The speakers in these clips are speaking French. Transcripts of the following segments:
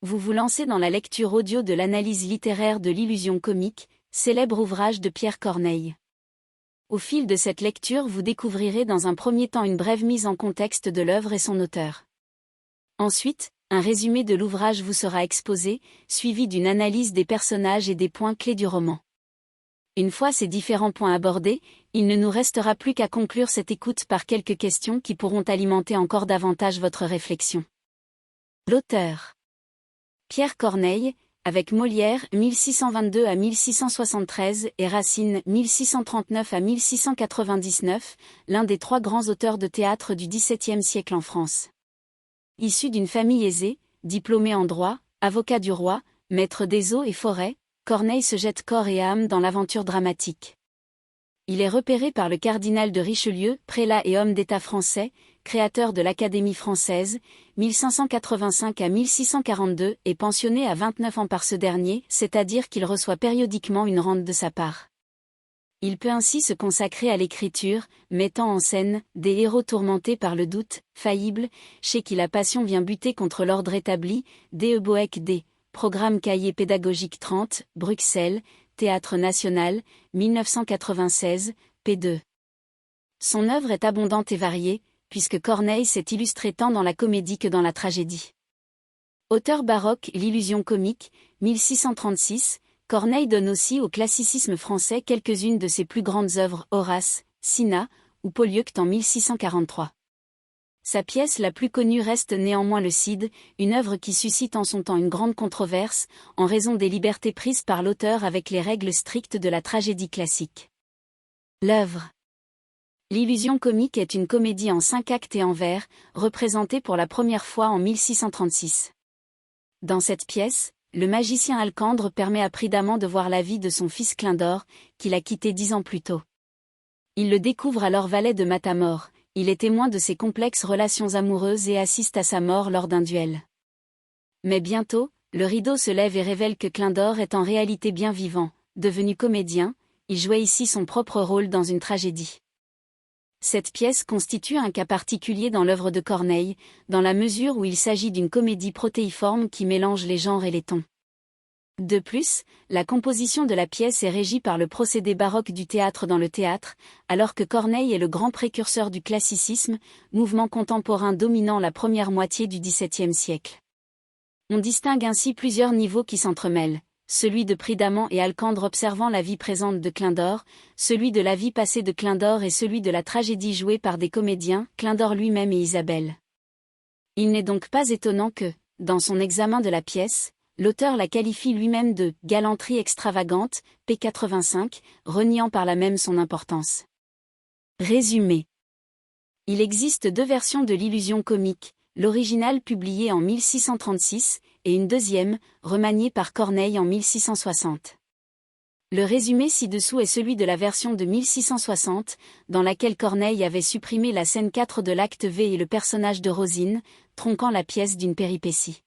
Vous vous lancez dans la lecture audio de l'analyse littéraire de l'illusion comique, célèbre ouvrage de Pierre Corneille. Au fil de cette lecture, vous découvrirez dans un premier temps une brève mise en contexte de l'œuvre et son auteur. Ensuite, un résumé de l'ouvrage vous sera exposé, suivi d'une analyse des personnages et des points clés du roman. Une fois ces différents points abordés, il ne nous restera plus qu'à conclure cette écoute par quelques questions qui pourront alimenter encore davantage votre réflexion. L'auteur. Pierre Corneille, avec Molière 1622 à 1673 et Racine 1639 à 1699, l'un des trois grands auteurs de théâtre du XVIIe siècle en France. Issu d'une famille aisée, diplômé en droit, avocat du roi, maître des eaux et forêts, Corneille se jette corps et âme dans l'aventure dramatique. Il est repéré par le cardinal de Richelieu, prélat et homme d'État français, créateur de l'Académie française, 1585 à 1642 et pensionné à 29 ans par ce dernier, c'est-à-dire qu'il reçoit périodiquement une rente de sa part. Il peut ainsi se consacrer à l'écriture, mettant en scène des héros tourmentés par le doute, faillibles, chez qui la passion vient buter contre l'ordre établi, D.E. Boeck D. Programme Cahier pédagogique 30, Bruxelles, Théâtre National, 1996, p. 2. Son œuvre est abondante et variée, puisque Corneille s'est illustré tant dans la comédie que dans la tragédie. Auteur baroque, l'illusion comique, 1636, Corneille donne aussi au classicisme français quelques-unes de ses plus grandes œuvres, Horace, Cinna, ou Polyeucte en 1643. Sa pièce la plus connue reste néanmoins le Cid, une œuvre qui suscite en son temps une grande controverse, en raison des libertés prises par l'auteur avec les règles strictes de la tragédie classique. L'œuvre. L'illusion comique est une comédie en 5 actes et en vers, représentée pour la première fois en 1636. Dans cette pièce, le magicien Alcandre permet à Pridamant de voir la vie de son fils Clindor, qu'il a quitté 10 ans plus tôt. Il le découvre alors valet de Matamore. Il est témoin de ses complexes relations amoureuses et assiste à sa mort lors d'un duel. Mais bientôt, le rideau se lève et révèle que Clindor est en réalité bien vivant, devenu comédien, il jouait ici son propre rôle dans une tragédie. Cette pièce constitue un cas particulier dans l'œuvre de Corneille, dans la mesure où il s'agit d'une comédie protéiforme qui mélange les genres et les tons. De plus, la composition de la pièce est régie par le procédé baroque du théâtre dans le théâtre, alors que Corneille est le grand précurseur du classicisme, mouvement contemporain dominant la première moitié du XVIIe siècle. On distingue ainsi plusieurs niveaux qui s'entremêlent, celui de Pridamant et Alcandre observant la vie présente de Clindor, celui de la vie passée de Clindor et celui de la tragédie jouée par des comédiens, Clindor lui-même et Isabelle. Il n'est donc pas étonnant que, dans son examen de la pièce, l'auteur la qualifie lui-même de « galanterie extravagante », p. 85, reniant par là même son importance. Résumé. Il existe deux versions de l'illusion comique, l'originale publiée en 1636, et une deuxième, remaniée par Corneille en 1660. Le résumé ci-dessous est celui de la version de 1660, dans laquelle Corneille avait supprimé la scène 4 de l'acte V et le personnage de Rosine, tronquant la pièce d'une péripétie.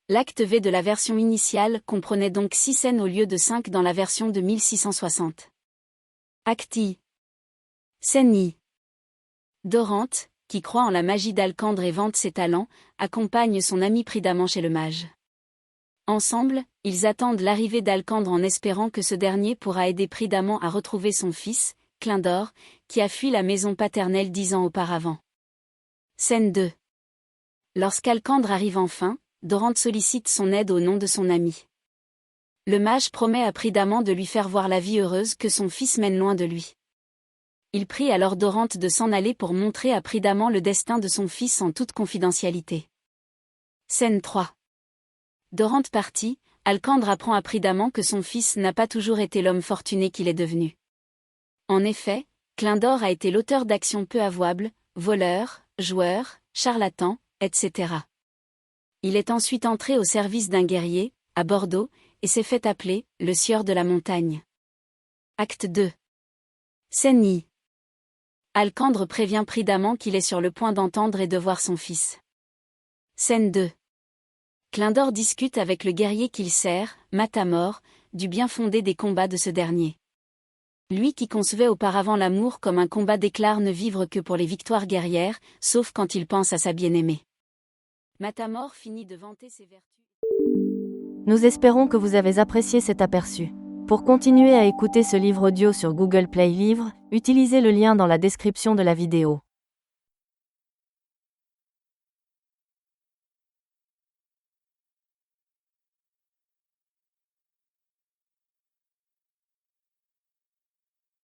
L'acte V de la version initiale comprenait donc 6 scènes au lieu de 5 dans la version de 1660. Acte I. Scène I. Dorante, qui croit en la magie d'Alcandre et vante ses talents, accompagne son ami Pridamant chez le mage. Ensemble, ils attendent l'arrivée d'Alcandre en espérant que ce dernier pourra aider Pridamant à retrouver son fils, Clindor, qui a fui la maison paternelle 10 ans auparavant. Scène 2. Lorsqu'Alcandre arrive enfin, Dorante sollicite son aide au nom de son ami. Le mage promet à Pridamant de lui faire voir la vie heureuse que son fils mène loin de lui. Il prie alors Dorante de s'en aller pour montrer à Pridamant le destin de son fils en toute confidentialité. Scène 3. Dorante partie, Alcandre apprend à Pridamant que son fils n'a pas toujours été l'homme fortuné qu'il est devenu. En effet, Clindor a été l'auteur d'actions peu avouables, voleur, joueur, charlatan, etc. Il est ensuite entré au service d'un guerrier, à Bordeaux, et s'est fait appeler « le sieur de la montagne ». Acte 2. Scène I. Alcandre prévient Pridamant qu'il est sur le point d'entendre et de voir son fils. Scène 2. Clindor discute avec le guerrier qu'il sert, Matamore, du bien fondé des combats de ce dernier. Lui qui concevait auparavant l'amour comme un combat déclare ne vivre que pour les victoires guerrières, sauf quand il pense à sa bien-aimée. Matamore finit de vanter ses vertus. Nous espérons que vous avez apprécié cet aperçu. Pour continuer à écouter ce livre audio sur Google Play Livres, utilisez le lien dans la description de la vidéo.